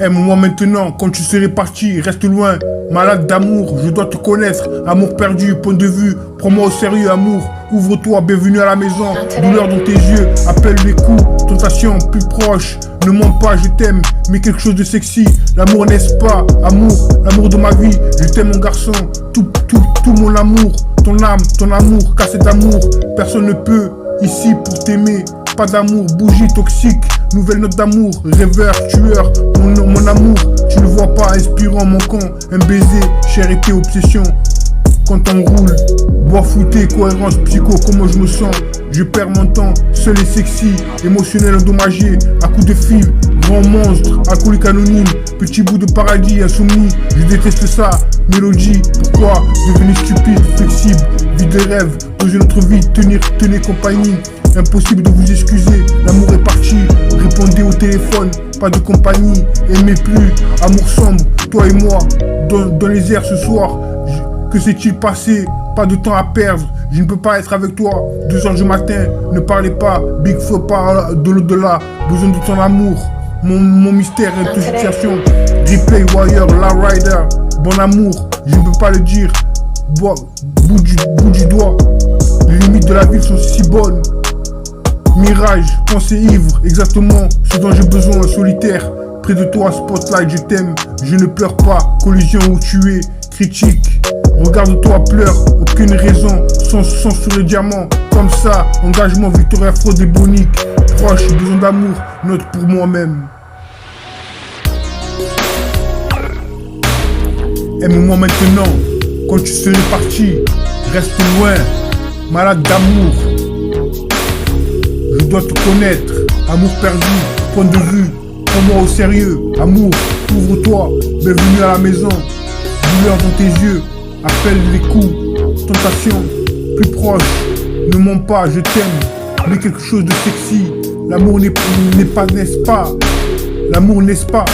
Aime-moi maintenant, quand tu serais parti, reste loin. Malade d'amour, je dois te connaître. Amour perdu, point de vue, prends-moi au sérieux, amour. Ouvre-toi, bienvenue à la maison. Douleur dans tes yeux, appelle les coups. Tentation, plus proche. Ne mens pas, je t'aime, mais quelque chose de sexy. L'amour n'est-ce pas, amour, l'amour de ma vie. Je t'aime mon garçon, tout mon amour. Ton âme, ton amour, cassé d'amour. Personne ne peut, ici pour t'aimer. Pas d'amour, bougie toxique, nouvelle note d'amour, rêveur, tueur, mon amour, tu ne vois pas, inspirant, manquant, un baiser, charité, obsession. Quand on roule, bois fouté, cohérence, psycho, comment je me sens, je perds mon temps, seul et sexy, émotionnel endommagé, à coups de fil, grand monstre, alcoolique anonyme, petit bout de paradis, insoumis, je déteste ça, mélodie, pourquoi, devenu stupide, flexible, vie de rêve, dans une autre vie, tenez compagnie. Impossible de vous excuser, l'amour est parti. Répondez au téléphone, pas de compagnie. Aimez plus, amour sombre, toi et moi. Dans les airs ce soir, que s'est-il passé? Pas de temps à perdre, je ne peux pas être avec toi. 2h du matin, ne parlez pas. Big feu pas de l'au-delà. Besoin de ton amour, mon mystère et toute situation. Replay Warrior, La Rider, bon amour, je ne peux pas le dire. Bout du doigt, les limites de la ville sont si bonnes. Mirage, pensée ivre, exactement ce dont j'ai besoin, solitaire. Près de toi, spotlight, je t'aime, je ne pleure pas. Collision où tu es, critique. Regarde-toi, pleure, aucune raison. Sans sur le diamant, comme ça. Engagement, Victoria, fraude bonique. Proche, besoin d'amour, note pour moi-même. Aime-moi maintenant, quand tu serais parti. Reste loin, malade d'amour. Je dois te connaître, amour perdu, point de vue, prends-moi au sérieux, amour, ouvre-toi, bienvenue à la maison, douleur dans tes yeux, appelle les coups, tentation, plus proche, ne mens pas, je t'aime, mais quelque chose de sexy, l'amour n'est pas, n'est-ce pas, l'amour n'est-ce pas,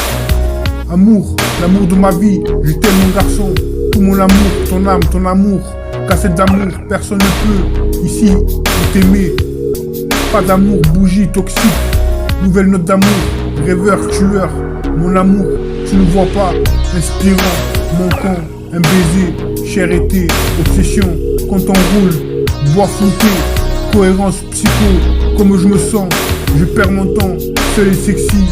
amour, l'amour de ma vie, je t'aime mon garçon, tout mon amour, ton âme, ton amour, cassette d'amour, personne ne peut, ici, pour t'aimer. Pas d'amour, bougie, toxique, nouvelle note d'amour, rêveur, tueur, mon amour, tu ne vois pas, inspirant, manquant, un baiser, charité, obsession, quand on roule, bois flouté, cohérence, psycho, comme je me sens, je perds mon temps, seul et sexy,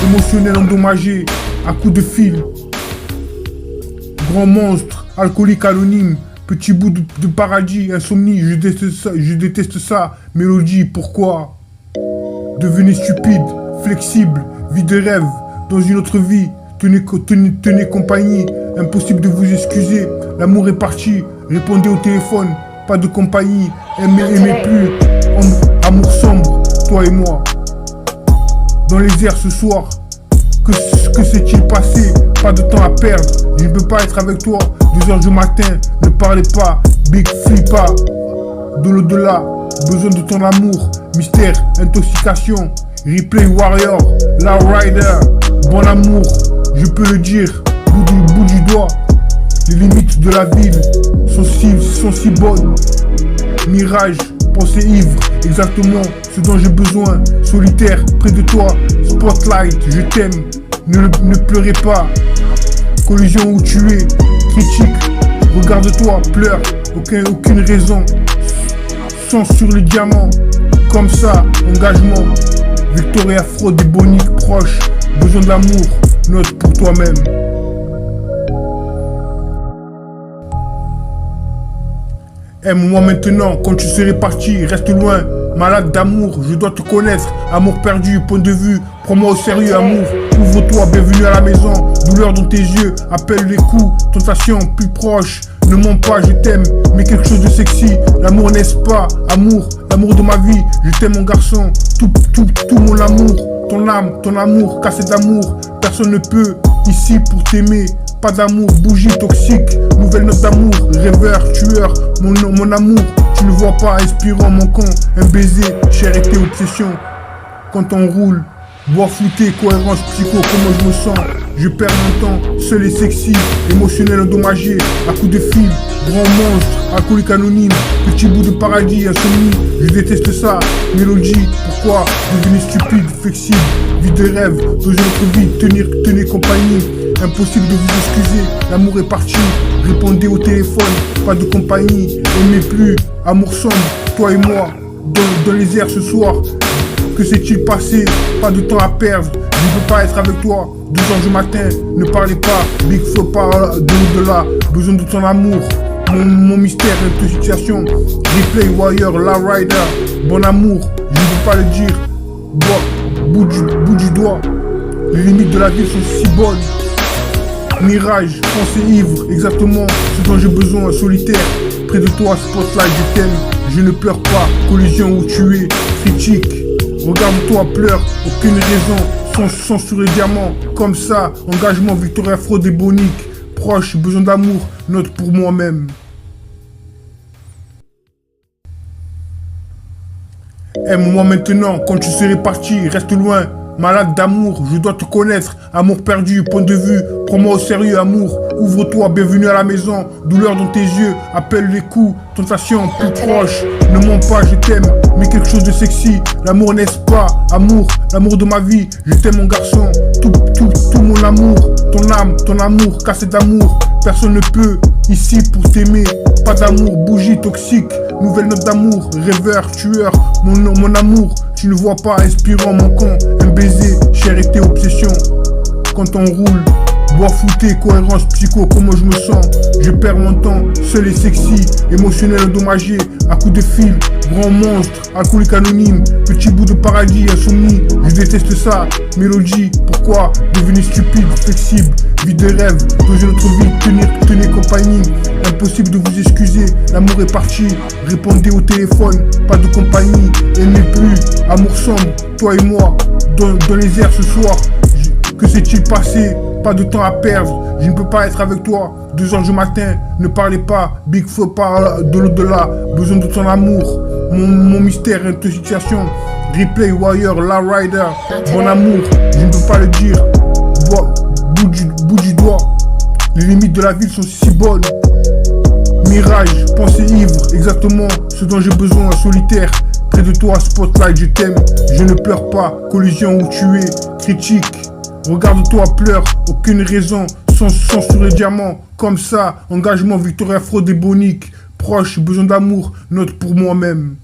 émotionnel endommagé, à coups de fil, grand monstre, alcoolique anonyme, petit bout de paradis, insomnie, je déteste ça, mélodie, pourquoi? Devenez stupide, flexible, vie de rêve, dans une autre vie, tenez compagnie, impossible de vous excuser, l'amour est parti, répondez au téléphone, pas de compagnie, aimez plus, amour sombre, toi et moi. Dans les airs ce soir, que s'est-il passé? Pas de temps à perdre, je ne peux pas être avec toi. 2h du matin, ne parlez pas, big flippa, de l'au-delà, besoin de ton amour, mystère, intoxication, replay warrior, La Rider, bon amour, je peux le dire, bout du doigt, les limites de la ville sont si bonnes, mirage, pensée ivre, exactement ce dont j'ai besoin, solitaire, près de toi, spotlight, je t'aime, ne pleurez pas, collision où tu es, critique, regarde-toi, pleure, aucune raison, sang sur le diamant, comme ça, engagement, Victoria, fraude bonique, proche, besoin d'amour, note pour toi-même. Aime-moi maintenant, quand tu serais parti, reste loin, malade d'amour, je dois te connaître, amour perdu, point de vue, prends-moi au sérieux, amour, ouvre-toi, bienvenue à la maison, douleur dans tes yeux, appelle les coups, tentation, plus proche, ne mens pas, je t'aime, mais quelque chose de sexy, l'amour n'est-ce pas, amour, l'amour de ma vie, je t'aime mon garçon, tout mon amour, ton âme, ton amour, cassé d'amour, personne ne peut, ici pour t'aimer. Pas d'amour, bougie toxique, nouvelle note d'amour, rêveur, tueur, mon amour, tu ne vois pas, inspirant, manquant, un baiser, charité, obsession. Quand on roule, bois flouté, cohérence, psycho, comment je me sens. je perds mon temps, seul et sexy, émotionnel endommagé, à coups de fil, grand monstre, alcoolique anonyme, petit bout de paradis, insomnie, je déteste ça, mélodie, pourquoi, devenu stupide, flexible, vie de rêve, dans une autre vie, tenez compagnie, impossible de vous excuser, l'amour est parti, répondez au téléphone, pas de compagnie, aimez plus, amour sombre, toi et moi, dans les airs ce soir, que s'est-il passé, pas de temps à perdre, je ne peux pas être avec toi, 2h du matin, ne parlez pas, Big Flo parle de l'au-delà, besoin de ton amour, mon mystère est de situation, replay, wire, la rider, bon amour, je ne peux pas le dire, bout du doigt, les limites de la vie sont si bonnes, mirage, pensée ivre, exactement ce dont j'ai besoin, solitaire, près de toi, spotlight, je t'aime, je ne pleure pas, collision où tu es, critique, regarde-toi, pleure, aucune raison, sans sur les diamants, comme ça, engagement, victoire, fraude et bonique, proche, besoin d'amour, note pour moi-même. Aime-moi maintenant, quand tu serais parti, reste loin. Malade d'amour, je dois te connaître. Amour perdu, point de vue, prends-moi au sérieux, amour. Ouvre-toi, bienvenue à la maison. Douleur dans tes yeux, appelle les coups. Tentation, plus proche. Ne mens pas, je t'aime, mais quelque chose de sexy. L'amour n'est-ce pas, amour, l'amour de ma vie. Je t'aime mon garçon, tout mon amour. Ton amour, cassé d'amour. Personne ne peut, ici pour t'aimer. Pas d'amour, bougie toxique. Nouvelle note d'amour, rêveur, tueur. Mon amour, tu ne vois pas, inspirant, manquant. Un baiser, charité, obsession. Quand on roule, bois fouté, cohérence, psycho, comment je me sens. Je perds mon temps, seul et sexy, émotionnel endommagé, à coups de fil, grand monstre, alcoolique anonyme, petit bout de paradis, insomnie, je déteste ça, mélodie, pourquoi, devenu stupide, flexible, vie de rêve, dans une autre vie, tenez compagnie, impossible de vous excuser, l'amour est parti, répondez au téléphone, pas de compagnie, aimez plus, amour sombre, toi et moi, dans les airs ce soir, que s'est-il passé? Pas de temps à perdre, je ne peux pas être avec toi. 2h du matin, ne parlez pas, Big Flo parle de l'au-delà, besoin de ton amour, mon mystère est de situation, replay, wire, la rider, bon amour, je ne peux pas le dire, bout du doigt, les limites de la ville sont si bonnes, mirage, pensée ivre, exactement ce dont j'ai besoin, solitaire, près de toi, spotlight, je t'aime, je ne pleure pas, collision où tu es, critique. Regarde-toi, pleure, aucune raison, sans sur les diamants, comme ça, engagement, victoire, fraude et bonique, proche, besoin d'amour, note pour moi-même.